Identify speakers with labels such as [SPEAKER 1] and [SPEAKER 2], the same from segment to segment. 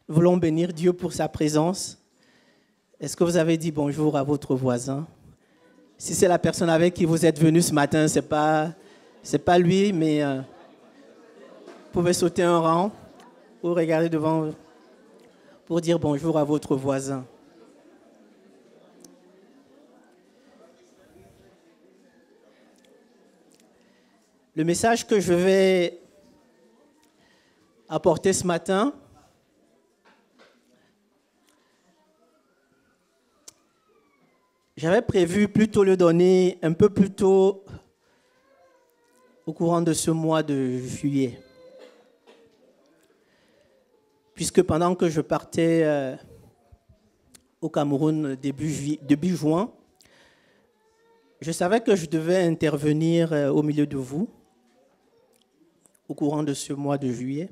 [SPEAKER 1] voulons bénir Dieu pour sa présence. Est-ce que vous avez dit bonjour à votre voisin? Si c'est la personne avec qui vous êtes venu ce matin, c'est pas lui, mais vous pouvez sauter un rang ou regarder devant vous pour dire bonjour à votre voisin. Le message que je vais apporter ce matin, j'avais prévu plutôt le donner un peu plus tôt au courant de ce mois de juillet. Puisque pendant que je partais au Cameroun début juin, je savais que je devais intervenir au milieu de vous au courant de ce mois de juillet.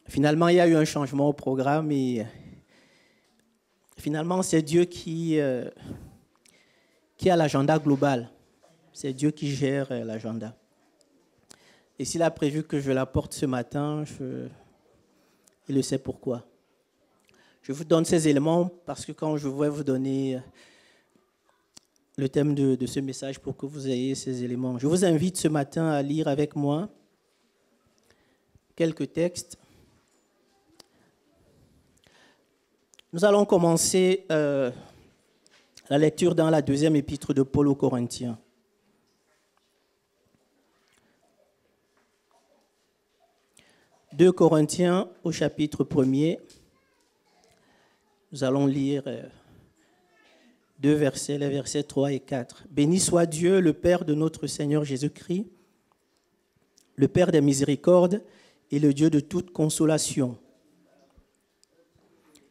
[SPEAKER 1] Finalement, il y a eu un changement au programme et finalement, c'est Dieu qui a l'agenda global. C'est Dieu qui gère l'agenda. Et s'il a prévu que je l'apporte ce matin, il le sait pourquoi. Je vous donne ces éléments parce que quand je vais vous donner le thème de ce message pour que vous ayez ces éléments, je vous invite ce matin à lire avec moi quelques textes. Nous allons commencer la lecture dans la deuxième épître de Paul aux Corinthiens. « 2 Corinthiens au chapitre 1er. Nous allons lire deux versets, les versets 3 et 4. « Béni soit Dieu, le Père de notre Seigneur Jésus-Christ, le Père des miséricordes et le Dieu de toute consolation,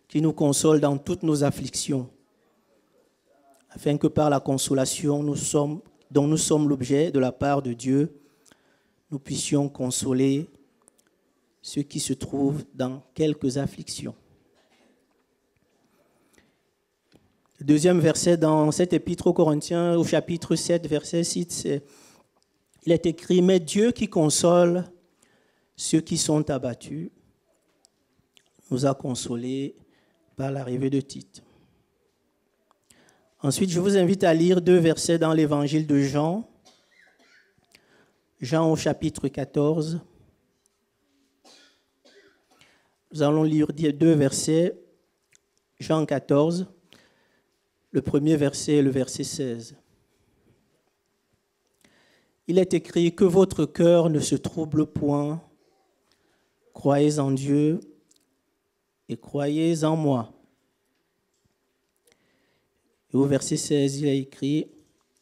[SPEAKER 1] qui nous console dans toutes nos afflictions, afin que par la consolation dont nous sommes l'objet de la part de Dieu, nous puissions consoler ceux qui se trouvent dans quelques afflictions. » Le deuxième verset dans cette épître aux Corinthiens, au chapitre 7, verset 6, il est écrit « Mais Dieu qui console ceux qui sont abattus nous a consolés par l'arrivée de Tite. » Ensuite, je vous invite à lire deux versets dans l'évangile de Jean. Jean au chapitre 14. Nous allons lire deux versets. Jean 14, le premier verset et le verset 16. Il est écrit « Que votre cœur ne se trouble point. Croyez en Dieu et croyez en moi. » Et au verset 16, il est écrit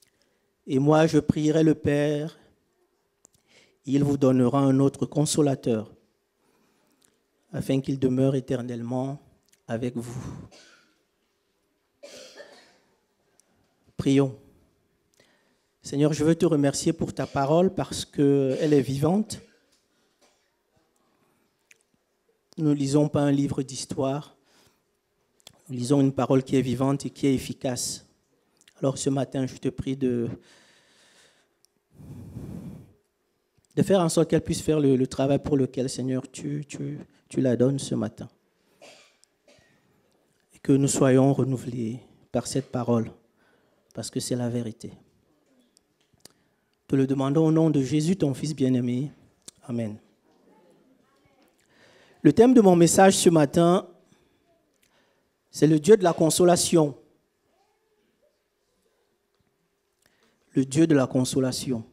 [SPEAKER 1] « Et moi, je prierai le Père, il vous donnera un autre consolateur, afin qu'il demeure éternellement avec vous. » Prions. Seigneur, je veux te remercier pour ta parole parce qu'elle est vivante. Nous ne lisons pas un livre d'histoire. Nous lisons une parole qui est vivante et qui est efficace. Alors ce matin, je te prie de faire en sorte qu'elle puisse faire le travail pour lequel, Seigneur, tu la donnes ce matin. Et que nous soyons renouvelés par cette parole, parce que c'est la vérité. Te le demandons au nom de Jésus, ton Fils bien-aimé. Amen. Le thème de mon message ce matin, c'est le Dieu de la consolation. Le Dieu de la consolation.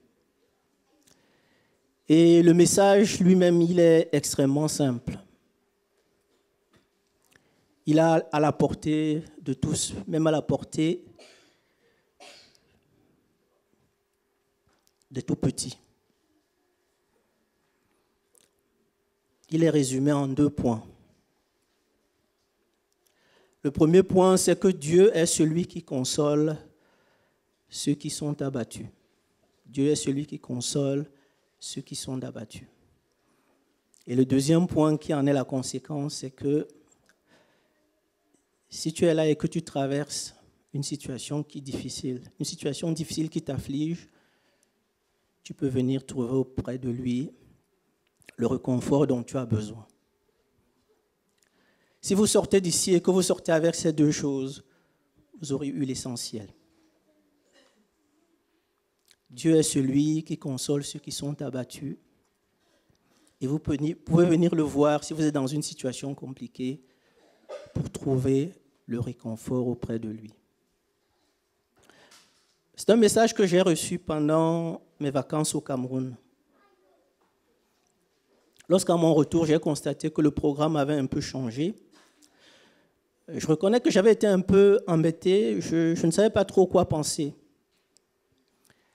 [SPEAKER 1] Et le message lui-même, il est extrêmement simple. Il est à la portée de tous, même à la portée des tout petits. Il est résumé en 2 points. Le premier point, c'est que Dieu est celui qui console ceux qui sont abattus. Dieu est celui qui console ceux qui sont abattus. Et le deuxième point qui en est la conséquence, c'est que si tu es là et que tu traverses une situation difficile qui t'afflige, tu peux venir trouver auprès de lui le réconfort dont tu as besoin. Si vous sortez d'ici et que vous sortez avec ces deux choses, vous aurez eu l'essentiel. Dieu est celui qui console ceux qui sont abattus. Et vous pouvez venir le voir si vous êtes dans une situation compliquée pour trouver le réconfort auprès de lui. C'est un message que j'ai reçu pendant mes vacances au Cameroun. Lorsqu'à mon retour, j'ai constaté que le programme avait un peu changé. Je reconnais que j'avais été un peu embêté, je ne savais pas trop quoi penser.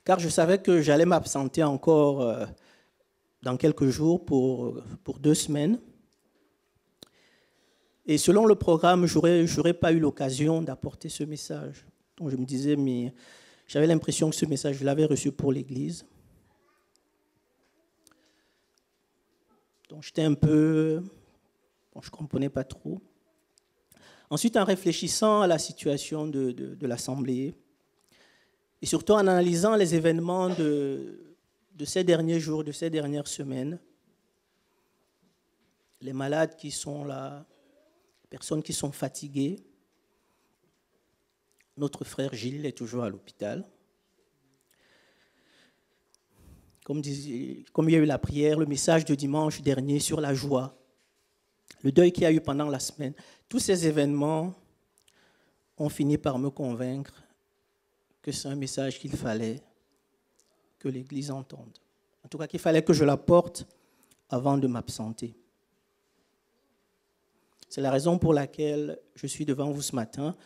[SPEAKER 1] Car je savais que j'allais m'absenter encore dans quelques jours pour 2 semaines. Et selon le programme, je n'aurais pas eu l'occasion d'apporter ce message. Donc je me disais, mais j'avais l'impression que ce message, je l'avais reçu pour l'Église. Donc j'étais un peu... Bon, je ne comprenais pas trop. Ensuite, en réfléchissant à la situation de l'Assemblée, et surtout en analysant les événements de ces derniers jours, de ces dernières semaines, les malades qui sont là, les personnes qui sont fatiguées, notre frère Gilles est toujours à l'hôpital. Comme il y a eu la prière, le message de dimanche dernier sur la joie, le deuil qu'il y a eu pendant la semaine, tous ces événements ont fini par me convaincre que c'est un message qu'il fallait que l'Église entende. En tout cas, qu'il fallait que je l'apporte avant de m'absenter. C'est la raison pour laquelle je suis devant vous ce matin,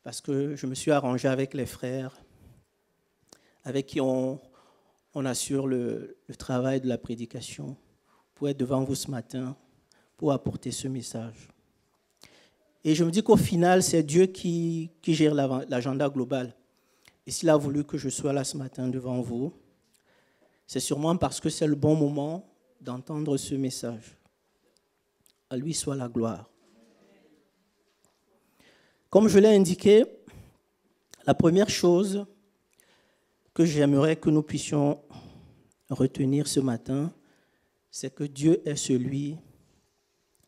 [SPEAKER 1] parce que je me suis arrangé avec les frères avec qui on assure le travail de la prédication pour être devant vous ce matin, pour apporter ce message. Et je me dis qu'au final, c'est Dieu qui gère l'agenda global. Et s'il a voulu que je sois là ce matin devant vous, c'est sûrement parce que c'est le bon moment d'entendre ce message. À lui soit la gloire. Comme je l'ai indiqué, la première chose que j'aimerais que nous puissions retenir ce matin, c'est que Dieu est celui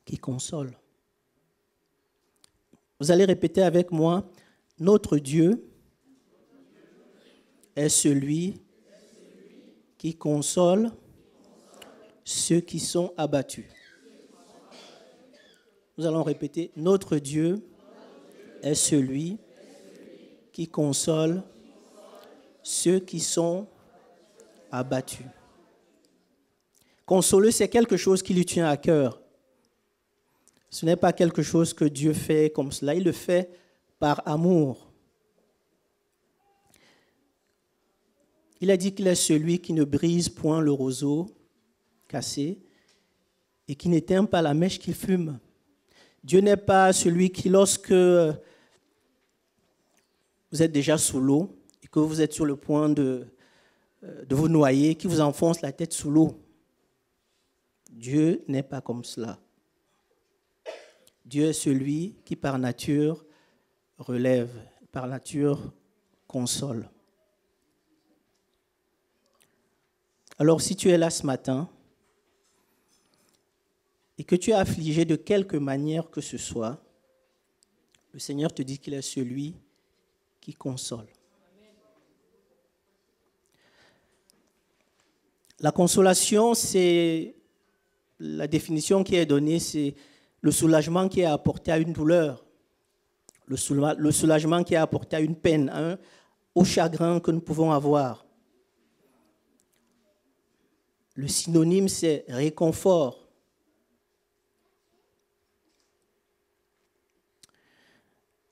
[SPEAKER 1] qui console. Vous allez répéter avec moi, notre Dieu est celui qui console ceux qui sont abattus. Nous allons répéter, notre Dieu est celui qui console ceux qui sont abattus. Consoler, c'est quelque chose qui lui tient à cœur. Ce n'est pas quelque chose que Dieu fait comme cela, il le fait par amour. Il a dit qu'il est celui qui ne brise point le roseau cassé et qui n'éteint pas la mèche qui fume. Dieu n'est pas celui qui, lorsque vous êtes déjà sous l'eau et que vous êtes sur le point de vous noyer, qui vous enfonce la tête sous l'eau. Dieu n'est pas comme cela. Dieu est celui qui, par nature, relève, par nature, console. Alors, si tu es là ce matin et que tu es affligé de quelque manière que ce soit, le Seigneur te dit qu'il est celui qui console. La consolation, c'est la définition qui est donnée, c'est le soulagement qui est apporté à une douleur, le soulagement qui est apporté à une peine, au chagrin que nous pouvons avoir. Le synonyme, c'est réconfort.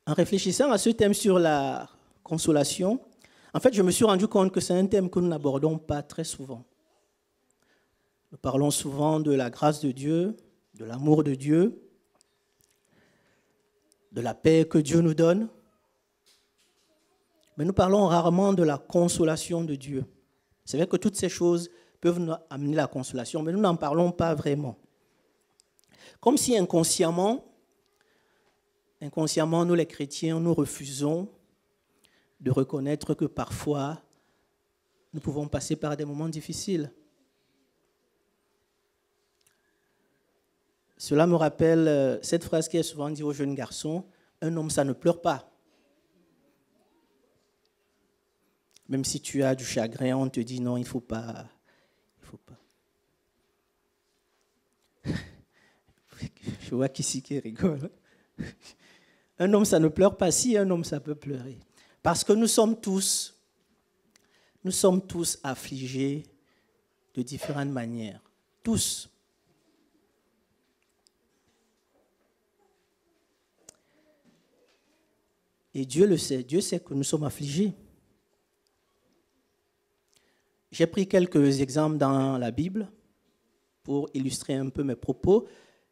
[SPEAKER 1] En réfléchissant à ce thème sur la consolation, en fait, je me suis rendu compte que c'est un thème que nous n'abordons pas très souvent. Nous parlons souvent de la grâce de Dieu, de l'amour de Dieu, de la paix que Dieu nous donne, mais nous parlons rarement de la consolation de Dieu. C'est vrai que toutes ces choses peuvent nous amener la consolation, mais nous n'en parlons pas vraiment. Comme si inconsciemment, nous les chrétiens, nous refusons de reconnaître que parfois, nous pouvons passer par des moments difficiles. Cela me rappelle cette phrase qui est souvent dite aux jeunes garçons, un homme, ça ne pleure pas. Même si tu as du chagrin, on te dit non, il ne faut pas. Il faut pas. Je vois qu'ici qui rigole. Un homme, ça ne pleure pas. Si un homme, ça peut pleurer. Parce que nous sommes tous affligés de différentes manières. Tous. Et Dieu le sait. Dieu sait que nous sommes affligés. J'ai pris quelques exemples dans la Bible pour illustrer un peu mes propos,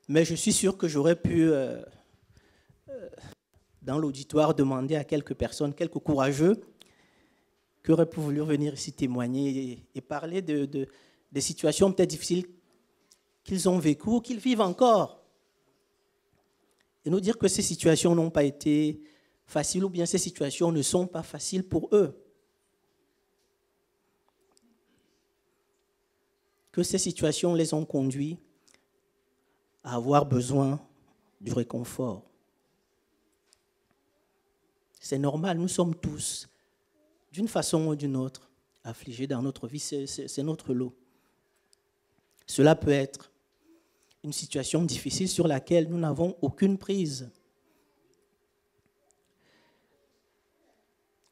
[SPEAKER 1] mais je suis sûr que j'aurais pu, dans l'auditoire, demander à quelques personnes, quelques courageux, qui auraient pu vouloir venir ici témoigner et parler des situations peut-être difficiles qu'ils ont vécues ou qu'ils vivent encore. Et nous dire que ces situations n'ont pas été faciles ou bien ces situations ne sont pas faciles pour eux. Que ces situations les ont conduits à avoir besoin du réconfort. C'est normal, nous sommes tous, d'une façon ou d'une autre, affligés dans notre vie, c'est notre lot. Cela peut être une situation difficile sur laquelle nous n'avons aucune prise.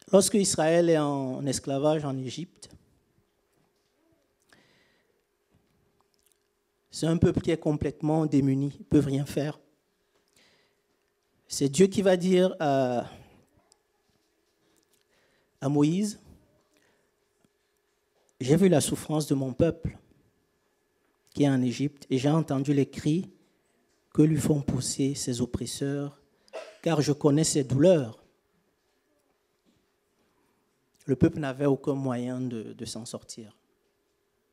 [SPEAKER 1] Lorsque Israël est en esclavage en Égypte, c'est un peuple qui est complètement démuni, ils ne peuvent rien faire. C'est Dieu qui va dire à Moïse, « J'ai vu la souffrance de mon peuple qui est en Égypte et j'ai entendu les cris que lui font pousser ses oppresseurs, car je connais ses douleurs. » Le peuple n'avait aucun moyen de s'en sortir.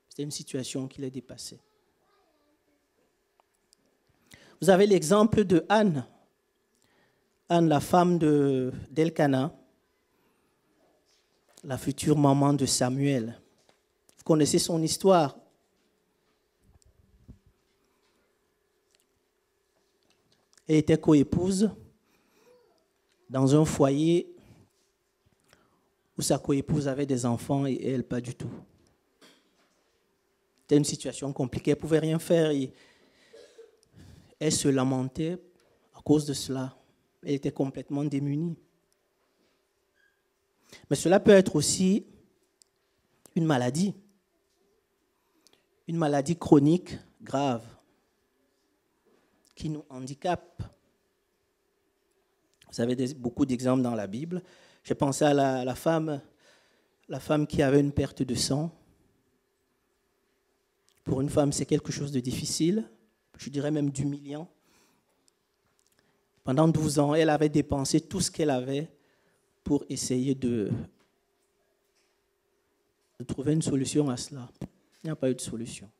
[SPEAKER 1] C'était une situation qui les dépassait. Vous avez l'exemple de Anne. Anne, la femme d'Elkana, la future maman de Samuel. Vous connaissez son histoire. Elle était coépouse dans un foyer où sa coépouse avait des enfants et elle pas du tout. C'était une situation compliquée, elle ne pouvait rien faire. Elle se lamentait à cause de cela. Elle était complètement démunie. Mais cela peut être aussi une maladie chronique grave qui nous handicape. Vous avez beaucoup d'exemples dans la Bible. J'ai pensé à la femme qui avait une perte de sang. Pour une femme, c'est quelque chose de difficile, je dirais même d'humiliant. Pendant 12 ans, elle avait dépensé tout ce qu'elle avait pour essayer de trouver une solution à cela. Il n'y a pas eu de solution.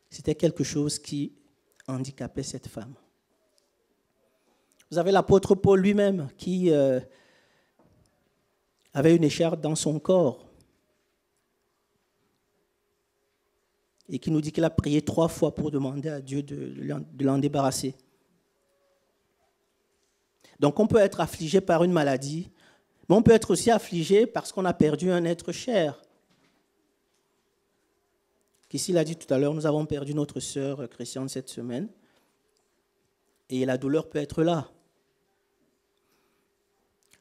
[SPEAKER 1] C'était quelque chose qui handicapait cette femme. Vous avez l'apôtre Paul lui-même qui avait une écharpe dans son corps et qui nous dit qu'il a prié 3 fois pour demander à Dieu de l'en débarrasser. Donc on peut être affligé par une maladie, mais on peut être aussi affligé parce qu'on a perdu un être cher. Qu'ici l'a dit tout à l'heure, nous avons perdu notre sœur Christiane cette semaine et la douleur peut être là.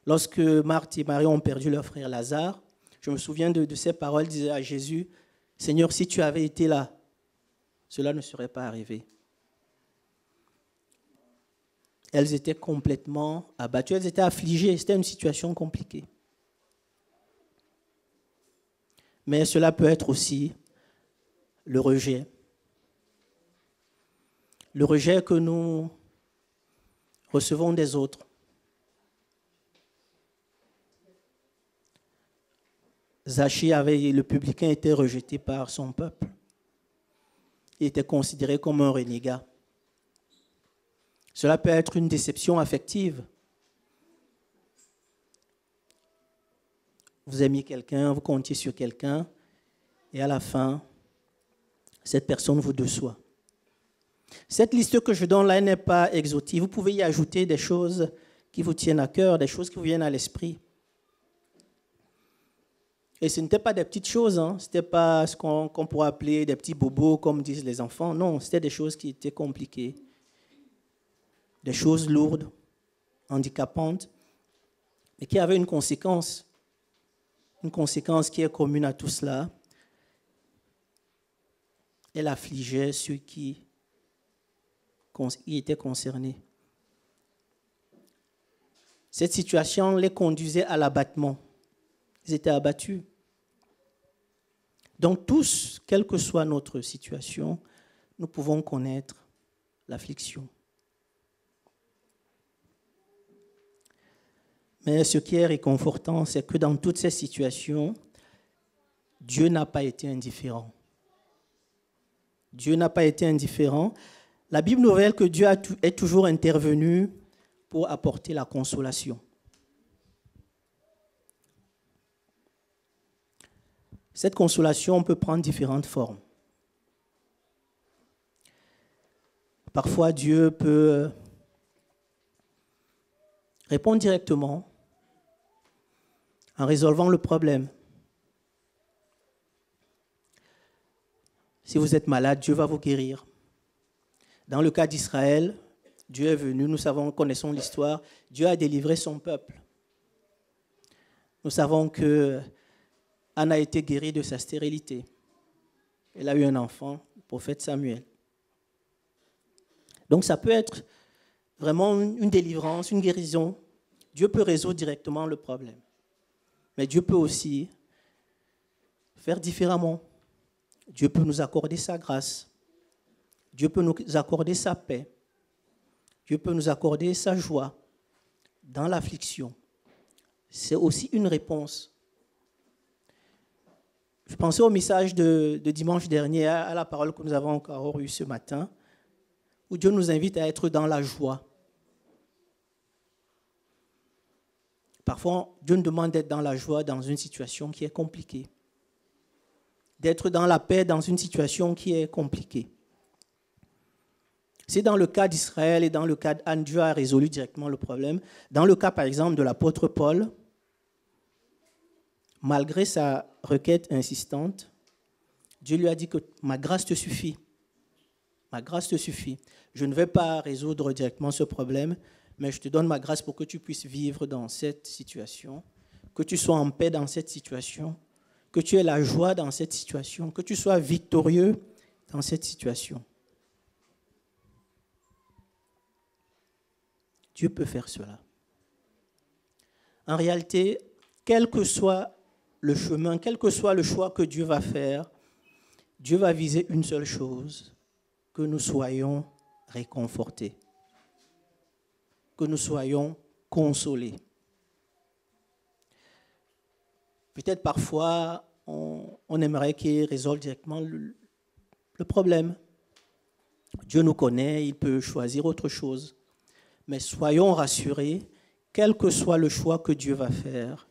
[SPEAKER 1] Lorsque Marthe et Marie ont perdu leur frère Lazare, je me souviens de ces paroles, disaient à Jésus, « Seigneur, si tu avais été là, cela ne serait pas arrivé. » Elles étaient complètement abattues, elles étaient affligées, c'était une situation compliquée. Mais cela peut être aussi le rejet. Le rejet que nous recevons des autres. Zachée le publicain était rejeté par son peuple. Il était considéré comme un renégat. Cela peut être une déception affective. Vous aimiez quelqu'un, vous comptiez sur quelqu'un, et à la fin, cette personne vous déçoit. Cette liste que je donne là n'est pas exhaustive. Vous pouvez y ajouter des choses qui vous tiennent à cœur, des choses qui vous viennent à l'esprit. Et ce n'étaient pas des petites choses, hein. Ce n'était pas ce qu'on pourrait appeler des petits bobos, comme disent les enfants. Non, c'était des choses qui étaient compliquées, des choses lourdes, handicapantes, mais qui avaient une conséquence qui est commune à tout cela. Elle affligeait ceux qui étaient concernés. Cette situation les conduisait à l'abattement. Ils étaient abattus. Donc tous, quelle que soit notre situation, nous pouvons connaître l'affliction. Mais ce qui est réconfortant, c'est que dans toutes ces situations, Dieu n'a pas été indifférent. Dieu n'a pas été indifférent. La Bible nous révèle que Dieu est toujours intervenu pour apporter la consolation. Cette consolation peut prendre différentes formes. Parfois, Dieu peut répondre directement en résolvant le problème. Si vous êtes malade, Dieu va vous guérir. Dans le cas d'Israël, Dieu est venu, nous connaissons l'histoire, Dieu a délivré son peuple. Nous savons que Anne a été guérie de sa stérilité. Elle a eu un enfant, le prophète Samuel. Donc ça peut être vraiment une délivrance, une guérison. Dieu peut résoudre directement le problème. Mais Dieu peut aussi faire différemment. Dieu peut nous accorder sa grâce. Dieu peut nous accorder sa paix. Dieu peut nous accorder sa joie dans l'affliction. C'est aussi une réponse. Je pensais au message de dimanche dernier, à la parole que nous avons encore eue ce matin, où Dieu nous invite à être dans la joie. Parfois, Dieu nous demande d'être dans la joie dans une situation qui est compliquée. D'être dans la paix dans une situation qui est compliquée. C'est dans le cas d'Israël et dans le cas d'Anne, Dieu a résolu directement le problème. Dans le cas, par exemple, de l'apôtre Paul, malgré sa requête insistante, Dieu lui a dit que ma grâce te suffit. Ma grâce te suffit. Je ne vais pas résoudre directement ce problème, mais je te donne ma grâce pour que tu puisses vivre dans cette situation, que tu sois en paix dans cette situation, que tu aies la joie dans cette situation, que tu sois victorieux dans cette situation. Dieu peut faire cela. En réalité, quel que soit le chemin, quel que soit le choix que Dieu va faire, Dieu va viser une seule chose, que nous soyons réconfortés, que nous soyons consolés. Peut-être parfois, on aimerait qu'il résolve directement le problème. Dieu nous connaît, il peut choisir autre chose. Mais soyons rassurés, quel que soit le choix que Dieu va faire,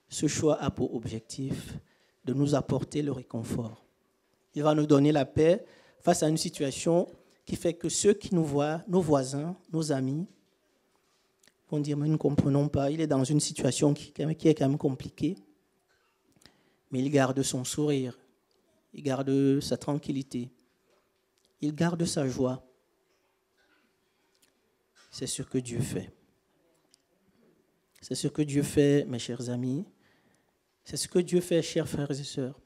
[SPEAKER 1] ce choix a pour objectif de nous apporter le réconfort. Il va nous donner la paix face à une situation qui fait que ceux qui nous voient, nos voisins, nos amis, vont dire « mais nous ne comprenons pas, il est dans une situation qui est quand même compliquée ». Mais il garde son sourire, il garde sa tranquillité, il garde sa joie. C'est ce que Dieu fait. C'est ce que Dieu fait, mes chers amis. C'est ce que Dieu fait, chers frères et sœurs.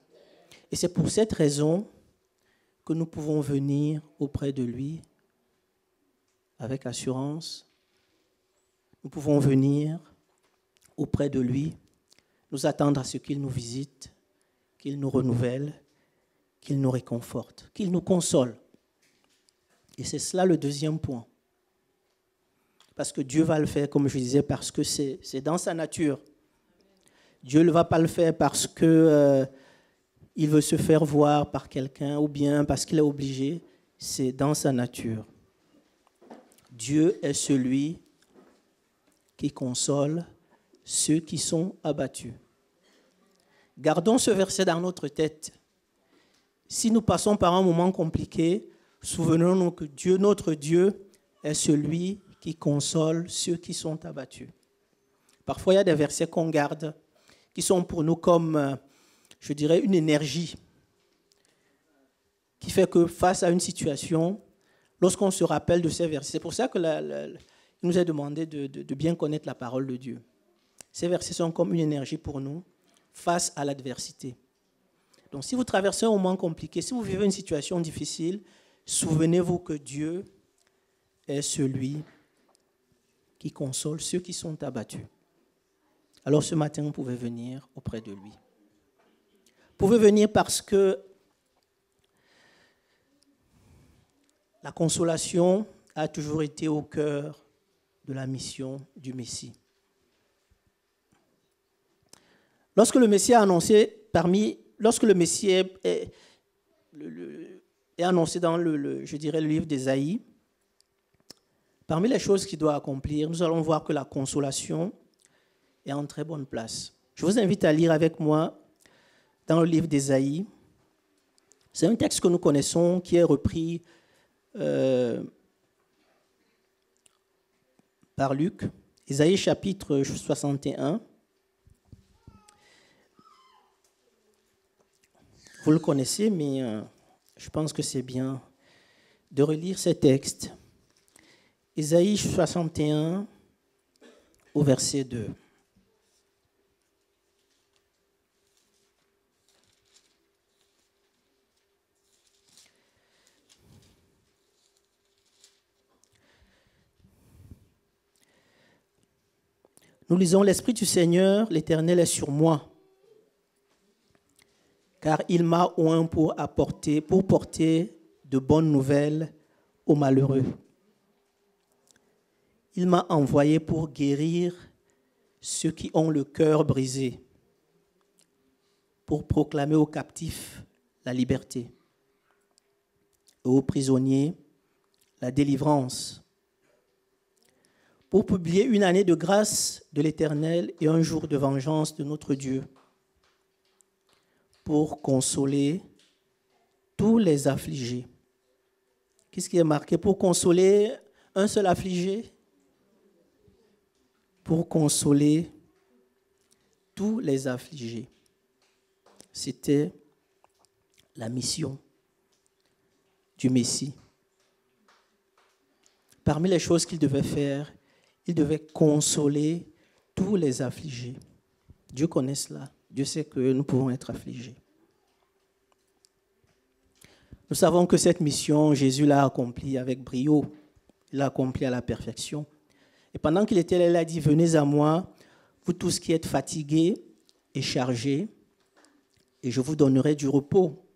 [SPEAKER 1] Et c'est pour cette raison que nous pouvons venir auprès de lui avec assurance. Nous pouvons venir auprès de lui, nous attendre à ce qu'il nous visite, qu'il nous renouvelle, qu'il nous réconforte, qu'il nous console. Et c'est cela le deuxième point. Parce que Dieu va le faire, comme je disais, parce que c'est dans sa nature. Dieu ne va pas le faire parce qu'il veut se faire voir par quelqu'un ou bien parce qu'il est obligé. C'est dans sa nature. Dieu est celui qui console ceux qui sont abattus. Gardons ce verset dans notre tête. Si nous passons par un moment compliqué, Souvenons-nous que Dieu, notre Dieu, est celui qui console ceux qui sont abattus. Parfois, il y a des versets qu'on garde qui sont pour nous comme, je dirais, une énergie qui fait que face à une situation, lorsqu'on se rappelle de ces versets, c'est pour ça qu'il nous est demandé de bien connaître la parole de Dieu. Ces versets sont comme une énergie pour nous face à l'adversité. Donc si vous traversez un moment compliqué, si vous vivez une situation difficile, souvenez-vous que Dieu est celui qui console ceux qui sont abattus. Alors ce matin, vous pouvez venir auprès de lui. Vous pouvez venir parce que la consolation a toujours été au cœur de la mission du Messie. Lorsque le Messie a annoncé lorsque le Messie est annoncé dans le livre d'Ésaïe, parmi les choses qu'il doit accomplir, nous allons voir que la consolation est en très bonne place. Je vous invite à lire avec moi dans le livre d'Ésaïe. C'est un texte que nous connaissons qui est repris par Luc. Ésaïe chapitre 61. Vous le connaissez, mais je pense que c'est bien de relire ces textes. Ésaïe 61 au verset 2. Nous lisons: l'Esprit du Seigneur, l'Éternel est sur moi, car il m'a oint pour porter de bonnes nouvelles aux malheureux. Il m'a envoyé pour guérir ceux qui ont le cœur brisé, pour proclamer aux captifs la liberté et aux prisonniers la délivrance, pour publier une année de grâce de l'Éternel et un jour de vengeance de notre Dieu, pour consoler tous les affligés. Qu'est-ce qui est marqué? Pour consoler un seul affligé? Pour consoler tous les affligés. C'était la mission du Messie. Parmi les choses qu'il devait faire, il devait consoler tous les affligés. Dieu connaît cela. Dieu sait que nous pouvons être affligés. Nous savons que cette mission, Jésus l'a accomplie avec brio. Il l'a accomplie à la perfection. Et pendant qu'il était là, il a dit: venez à moi, vous tous qui êtes fatigués et chargés, et je vous donnerai du repos.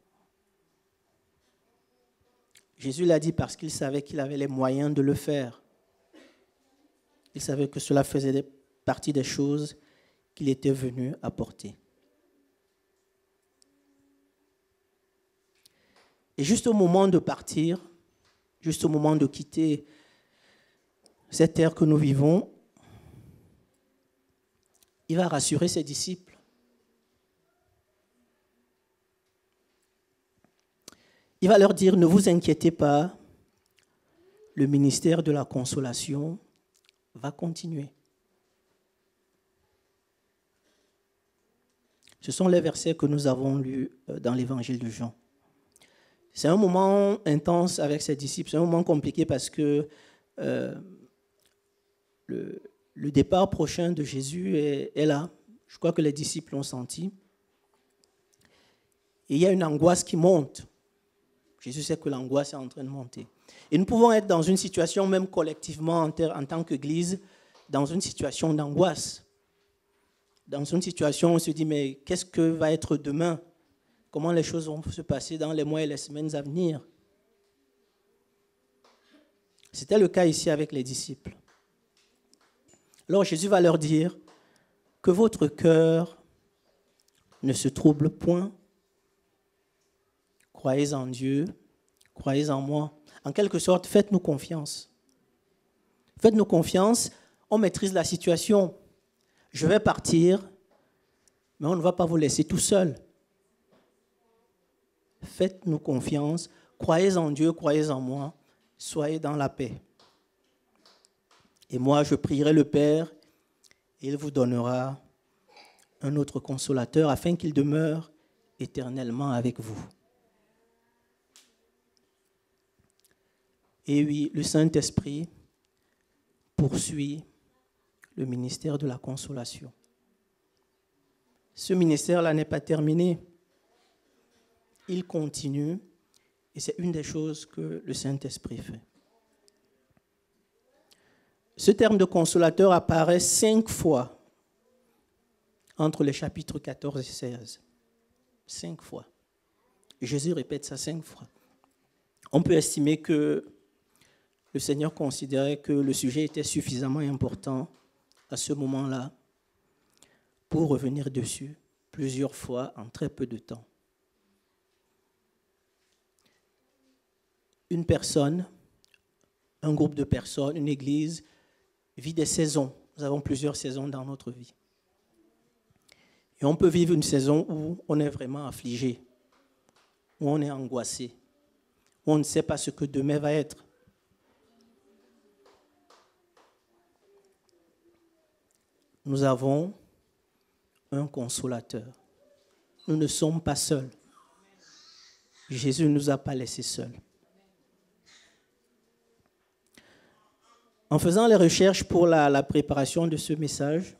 [SPEAKER 1] Jésus l'a dit parce qu'il savait qu'il avait les moyens de le faire. Il savait que cela faisait partie des choses qu'il était venu apporter. Et juste au moment de partir, juste au moment de quitter cette terre que nous vivons, il va rassurer ses disciples. Il va leur dire: ne vous inquiétez pas, le ministère de la consolation va continuer. Ce sont les versets que nous avons lus dans l'évangile de Jean. C'est un moment intense avec ses disciples, c'est un moment compliqué parce que le départ prochain de Jésus est là. Je crois que les disciples l'ont senti. Et il y a une angoisse qui monte. Jésus sait que l'angoisse est en train de monter. Et nous pouvons être dans une situation, même collectivement, en tant qu'Église, dans une situation d'angoisse. Dans une situation où on se dit: mais qu'est-ce que va être demain? Comment les choses vont se passer dans les mois et les semaines à venir? C'était le cas ici avec les disciples. Alors Jésus va leur dire que votre cœur ne se trouble point. Croyez en Dieu, croyez en moi. En quelque sorte, faites-nous confiance. Faites-nous confiance, on maîtrise la situation. Je vais partir, mais on ne va pas vous laisser tout seul. Faites-nous confiance, croyez en Dieu, croyez en moi, soyez dans la paix. Et moi, je prierai le Père, et il vous donnera un autre consolateur, afin qu'il demeure éternellement avec vous. Et oui, le Saint-Esprit poursuit le ministère de la consolation. Ce ministère-là n'est pas terminé. Il continue, et c'est une des choses que le Saint-Esprit fait. Ce terme de consolateur apparaît 5 fois entre les chapitres 14 et 16. 5 fois. Jésus répète ça 5 fois. On peut estimer que le Seigneur considérait que le sujet était suffisamment important à ce moment-là pour revenir dessus plusieurs fois en très peu de temps. Une personne, un groupe de personnes, une église vit des saisons. Nous avons plusieurs saisons dans notre vie. Et on peut vivre une saison où on est vraiment affligé, où on est angoissé, où on ne sait pas ce que demain va être. Nous avons un consolateur. Nous ne sommes pas seuls. Jésus ne nous a pas laissés seuls. En faisant les recherches pour la préparation de ce message,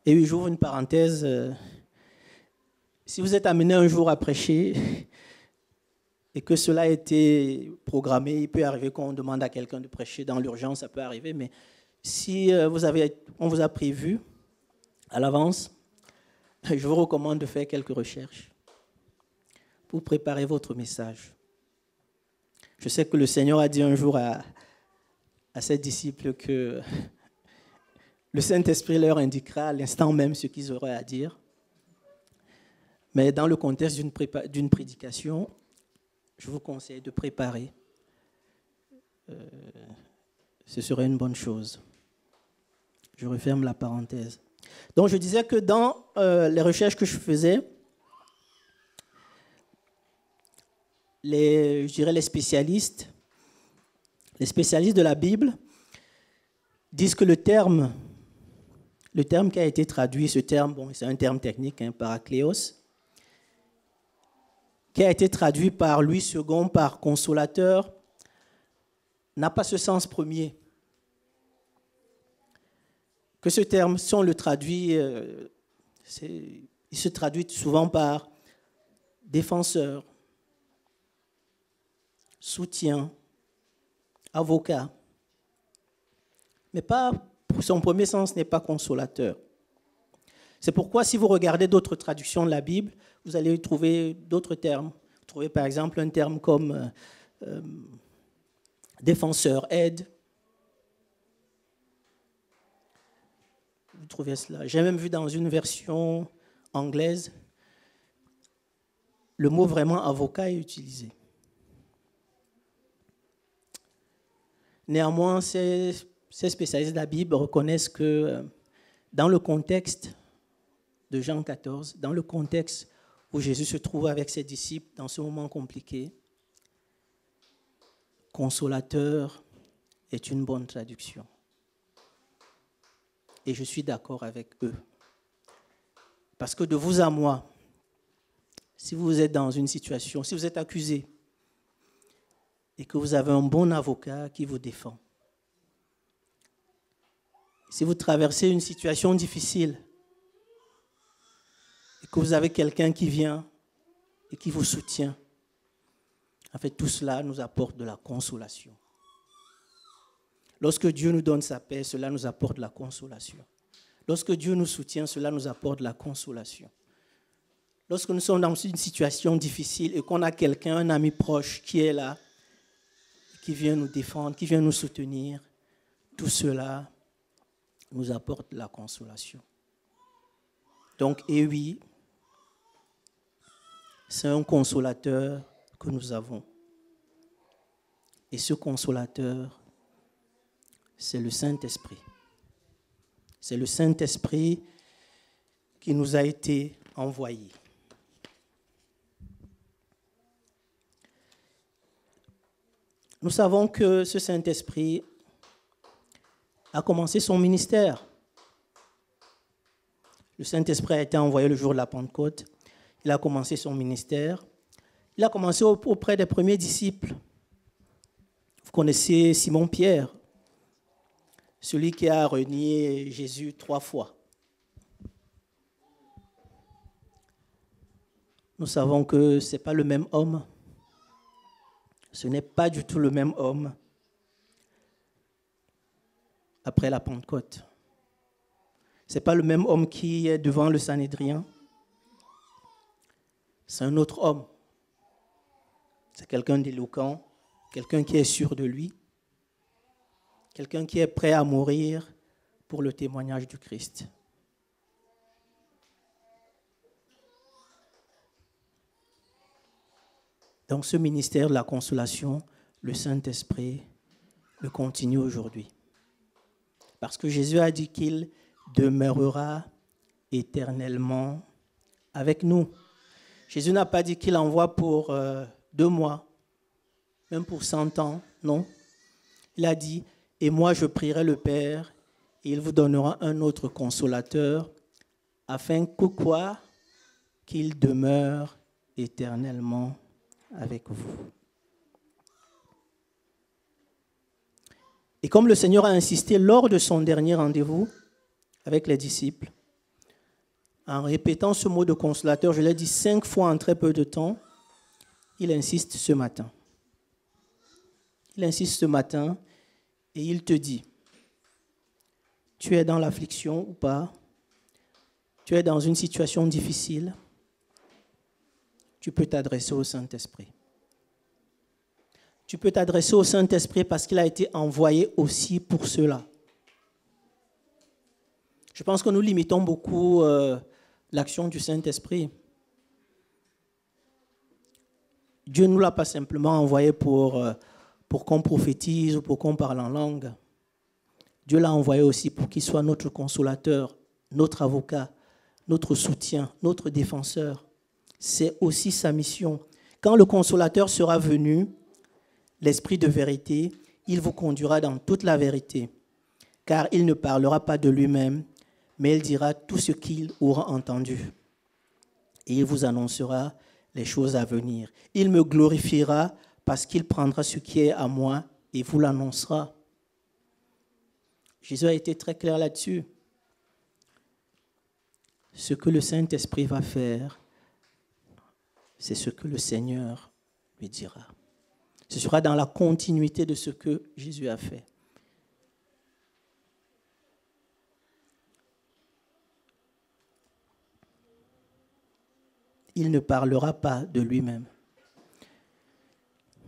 [SPEAKER 1] et oui, j'ouvre une parenthèse, si vous êtes amené un jour à prêcher et que cela a été programmé, il peut arriver qu'on demande à quelqu'un de prêcher dans l'urgence, ça peut arriver, mais si on vous a prévu à l'avance, je vous recommande de faire quelques recherches pour préparer votre message. Je sais que le Seigneur a dit un jour à ses disciples que le Saint-Esprit leur indiquera à l'instant même ce qu'ils auraient à dire. Mais dans le contexte d'une prédication, je vous conseille de préparer. Ce serait une bonne chose. Je referme la parenthèse. Donc je disais que dans les recherches que je faisais, les spécialistes de la Bible disent que le terme qui a été traduit, ce terme, bon, c'est un terme technique, parakléos, qui a été traduit par Louis II par consolateur, n'a pas ce sens premier. Que ce terme, si on le traduit, il se traduit souvent par défenseur, soutien, avocat. Mais son premier sens n'est pas consolateur. C'est pourquoi si vous regardez d'autres traductions de la Bible, vous allez trouver d'autres termes. Vous trouvez par exemple un terme comme défenseur, aide. Vous trouvez cela. J'ai même vu dans une version anglaise, le mot vraiment avocat est utilisé. Néanmoins, ces spécialistes de la Bible reconnaissent que dans le contexte de Jean 14, dans le contexte où Jésus se trouve avec ses disciples dans ce moment compliqué, consolateur est une bonne traduction. Et je suis d'accord avec eux. Parce que de vous à moi, si vous êtes dans une situation, si vous êtes accusé et que vous avez un bon avocat qui vous défend, si vous traversez une situation difficile et que vous avez quelqu'un qui vient et qui vous soutient, en fait, tout cela nous apporte de la consolation. Lorsque Dieu nous donne sa paix, cela nous apporte de la consolation. Lorsque Dieu nous soutient, cela nous apporte de la consolation. Lorsque nous sommes dans une situation difficile et qu'on a quelqu'un, un ami proche qui est là, qui vient nous défendre, qui vient nous soutenir, tout cela nous apporte de la consolation. Donc, et oui, c'est un consolateur que nous avons. Et ce consolateur, c'est le Saint-Esprit. C'est le Saint-Esprit qui nous a été envoyé. Nous savons que ce Saint-Esprit a commencé son ministère. Le Saint-Esprit a été envoyé le jour de la Pentecôte. Il a commencé son ministère. Il a commencé auprès des premiers disciples. Vous connaissez Simon-Pierre, celui qui a renié Jésus 3 fois. Nous savons que ce n'est pas le même homme. Ce n'est pas du tout le même homme après la Pentecôte. Ce n'est pas le même homme qui est devant le Sanhédrin. C'est un autre homme. C'est quelqu'un d'éloquent, quelqu'un qui est sûr de lui, quelqu'un qui est prêt à mourir pour le témoignage du Christ. Donc ce ministère de la consolation, le Saint-Esprit le continue aujourd'hui. Parce que Jésus a dit qu'il demeurera éternellement avec nous. Jésus n'a pas dit qu'il envoie pour 2 mois, même pour 100 ans, non. Il a dit, et moi je prierai le Père, et il vous donnera un autre consolateur, afin que quoi? Qu'il demeure éternellement avec vous. Et comme le Seigneur a insisté lors de son dernier rendez-vous avec les disciples, en répétant ce mot de consolateur, je l'ai dit 5 fois en très peu de temps, il insiste ce matin. Il insiste ce matin et il te dit, tu es dans l'affliction ou pas? Tu es dans une situation difficile? Tu peux t'adresser au Saint-Esprit. Tu peux t'adresser au Saint-Esprit parce qu'il a été envoyé aussi pour cela. Je pense que nous limitons beaucoup l'action du Saint-Esprit. Dieu ne nous l'a pas simplement envoyé pour qu'on prophétise ou pour qu'on parle en langue. Dieu l'a envoyé aussi pour qu'il soit notre consolateur, notre avocat, notre soutien, notre défenseur. C'est aussi sa mission. Quand le consolateur sera venu, l'Esprit de vérité, il vous conduira dans toute la vérité, car il ne parlera pas de lui-même, mais il dira tout ce qu'il aura entendu. Et il vous annoncera les choses à venir. Il me glorifiera parce qu'il prendra ce qui est à moi et vous l'annoncera. Jésus a été très clair là-dessus. Ce que le Saint-Esprit va faire, c'est ce que le Seigneur lui dira. Ce sera dans la continuité de ce que Jésus a fait. Il ne parlera pas de lui-même.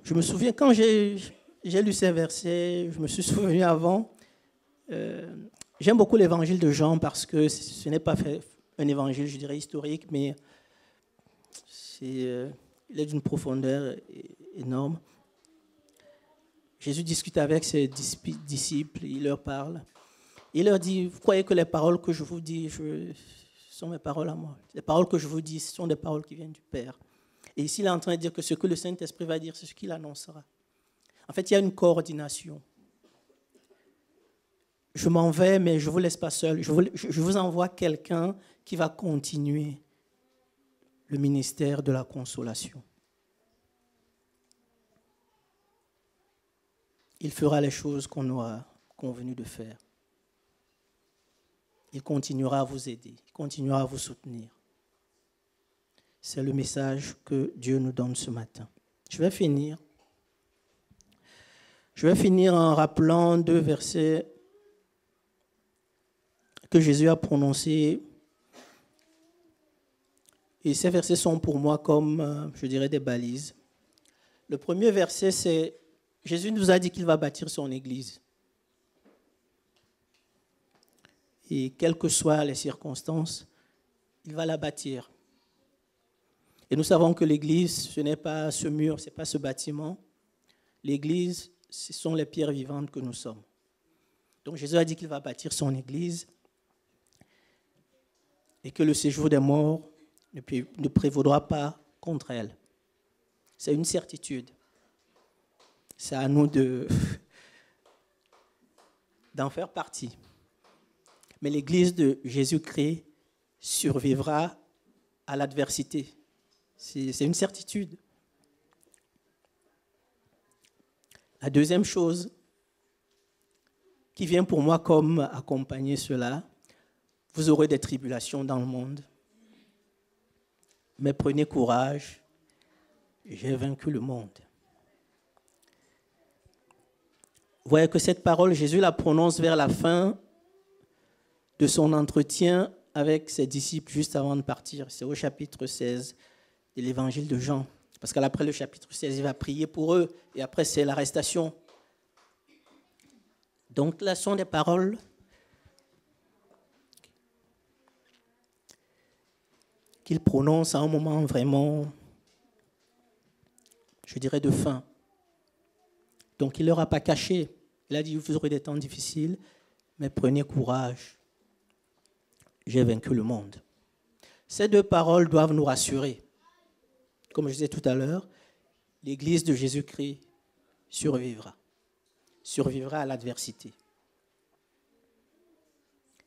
[SPEAKER 1] Je me souviens, quand j'ai lu ces versets, je me suis souvenu avant, j'aime beaucoup l'évangile de Jean parce que ce n'est pas un évangile, je dirais, historique, mais il est d'une profondeur énorme. Jésus discute avec ses disciples, il leur parle. Il leur dit, vous croyez que les paroles que je vous dis sont mes paroles à moi? Les paroles que je vous dis sont des paroles qui viennent du Père. Et ici, il est en train de dire que ce que le Saint-Esprit va dire, c'est ce qu'il annoncera. En fait, il y a une coordination. Je m'en vais, mais je ne vous laisse pas seul. Je vous envoie quelqu'un qui va continuer le ministère de la consolation. Il fera les choses qu'on aura convenu de faire. Il continuera à vous aider, il continuera à vous soutenir. C'est le message que Dieu nous donne ce matin. Je vais finir en rappelant 2 versets que Jésus a prononcés. Et ces versets sont pour moi comme, je dirais, des balises. Le premier verset, c'est Jésus nous a dit qu'il va bâtir son Église. Et quelles que soient les circonstances, il va la bâtir. Et nous savons que l'Église, ce n'est pas ce mur, ce n'est pas ce bâtiment. L'Église, ce sont les pierres vivantes que nous sommes. Donc Jésus a dit qu'il va bâtir son Église et que le séjour des morts ne prévaudra pas contre elle. C'est une certitude. c'est à nous d'en faire partie. Mais l'Église de Jésus-Christ survivra à l'adversité. C'est une certitude. La deuxième chose qui vient pour moi comme accompagner cela, vous aurez des tribulations dans le monde. Mais prenez courage, j'ai vaincu le monde. Vous voyez que cette parole, Jésus la prononce vers la fin de son entretien avec ses disciples juste avant de partir. C'est au chapitre 16 de l'évangile de Jean. Parce qu'après le chapitre 16, il va prier pour eux et après c'est l'arrestation. Donc là, ce sont des paroles qu'il prononce à un moment vraiment, je dirais, de fin. Donc il ne leur a pas caché. Il a dit, vous aurez des temps difficiles, mais prenez courage. J'ai vaincu le monde. Ces deux paroles doivent nous rassurer. Comme je disais tout à l'heure, l'Église de Jésus-Christ survivra à l'adversité.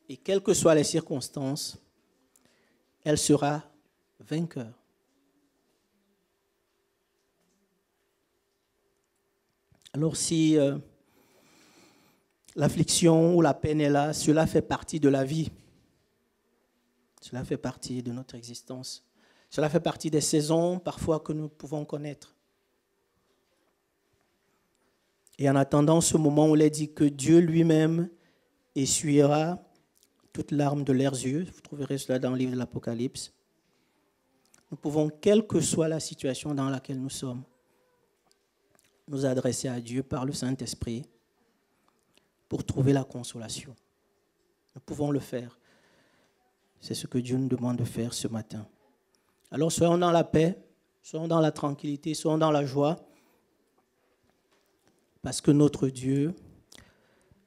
[SPEAKER 1] Et quelles que soient les circonstances, elle sera vainqueur. Alors si l'affliction ou la peine est là, cela fait partie de la vie. Cela fait partie de notre existence. Cela fait partie des saisons parfois que nous pouvons connaître. Et en attendant ce moment où il est dit que Dieu lui-même essuiera toutes larmes de leurs yeux, vous trouverez cela dans le livre de l'Apocalypse, nous pouvons, quelle que soit la situation dans laquelle nous sommes, nous adresser à Dieu par le Saint-Esprit pour trouver la consolation. Nous pouvons le faire. C'est ce que Dieu nous demande de faire ce matin. Alors soyons dans la paix, soyons dans la tranquillité, soyons dans la joie, parce que notre Dieu,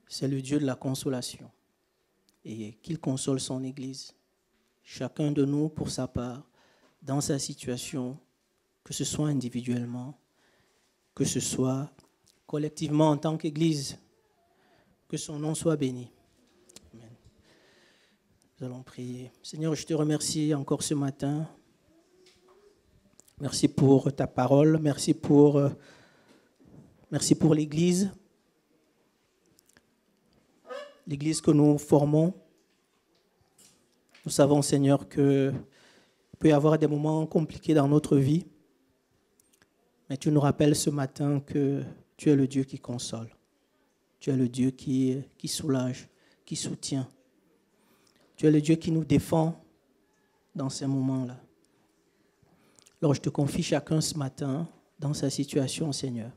[SPEAKER 1] c'est le Dieu de la consolation et qu'il console son Église. Chacun de nous, pour sa part, dans sa situation, que ce soit individuellement, que ce soit collectivement en tant qu'Église, que son nom soit béni. Amen. Nous allons prier. Seigneur, je te remercie encore ce matin. Merci pour ta parole, merci pour l'Église. L'Église que nous formons. Nous savons, Seigneur, qu'il peut y avoir des moments compliqués dans notre vie. Mais tu nous rappelles ce matin que tu es le Dieu qui console. Tu es le Dieu qui soulage, qui soutient. Tu es le Dieu qui nous défend dans ces moments-là. Alors je te confie chacun ce matin dans sa situation, Seigneur.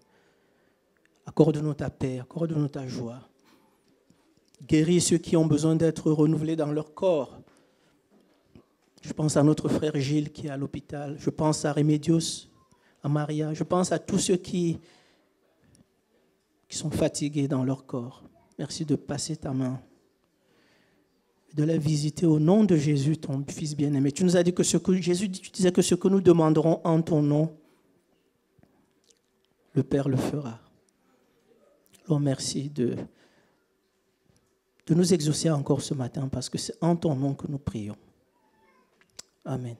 [SPEAKER 1] Accorde-nous ta paix, accorde-nous ta joie. Guéris ceux qui ont besoin d'être renouvelés dans leur corps. Je pense à notre frère Gilles qui est à l'hôpital. Je pense à Rémédios, à Maria. Je pense à tous ceux qui sont fatigués dans leur corps. Merci de passer ta main, de les visiter au nom de Jésus, ton Fils bien-aimé. Tu nous as dit que Jésus, tu disais que ce que nous demanderons en ton nom, le Père le fera. Alors merci de nous exaucer encore ce matin parce que c'est en ton nom que nous prions. Amen.